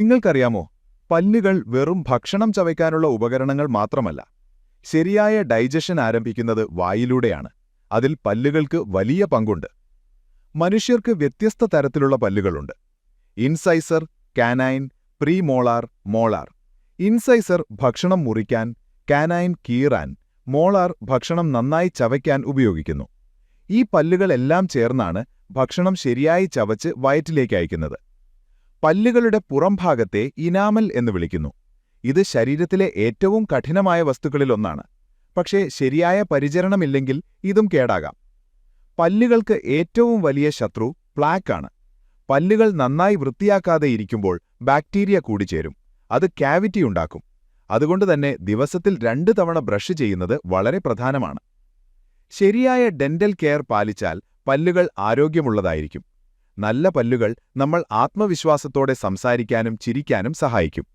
നിങ്ങൾക്കറിയാമോ, പല്ലുകൾ വെറും ഭക്ഷണം ചവയ്ക്കാനുള്ള ഉപകരണങ്ങൾ മാത്രമല്ല. ശരിയായ ഡൈജഷൻ ആരംഭിക്കുന്നത് വായിലൂടെയാണ്. അതിൽ പല്ലുകൾക്ക് വലിയ പങ്കുണ്ട്. മനുഷ്യർക്ക് വ്യത്യസ്ത തരത്തിലുള്ള പല്ലുകളുണ്ട്. Incisor, canine, premolar, molar. Incisor ഭക്ഷണം മുറിക്കാൻ, കാനൈൻ കീറാൻ, മോളാർ ഭക്ഷണം നന്നായി ചവയ്ക്കാൻ ഉപയോഗിക്കുന്നു. ഈ പല്ലുകളെല്ലാം ചേർന്നാണ് ഭക്ഷണം ശരിയായി ചവച്ച് വയറ്റിലേക്ക് അയക്കുന്നത്. പല്ലുകളുടെ പുറംഭാഗത്തെ ഇനാമൽ എന്ന് വിളിക്കുന്നു. ഇത് ശരീരത്തിലെ ഏറ്റവും കഠിനമായ വസ്തുക്കളിലൊന്നാണ്. പക്ഷേ ശരിയായ പരിചരണമില്ലെങ്കിൽ ഇതും കേടാകാം. പല്ലുകൾക്ക് ഏറ്റവും വലിയ ശത്രു പ്ലാക്കാണ്. പല്ലുകൾ നന്നായി വൃത്തിയാക്കാതെ ഇരിക്കുമ്പോൾ ബാക്ടീരിയ കൂടിച്ചേരും. അത് ക്യാവിറ്റി ഉണ്ടാക്കും. അതുകൊണ്ടുതന്നെ ദിവസത്തിൽ 2 തവണ ബ്രഷ് ചെയ്യുന്നത് വളരെ പ്രധാനമാണ്. ശരിയായ ഡെന്റൽ കെയർ പാലിച്ചാൽ പല്ലുകൾ ആരോഗ്യമുള്ളതായിരിക്കും. നല്ല പല്ലുകൾ നമ്മൾ ആത്മവിശ്വാസത്തോടെ സംസാരിക്കാനും ചിരിക്കാനും സഹായിക്കും.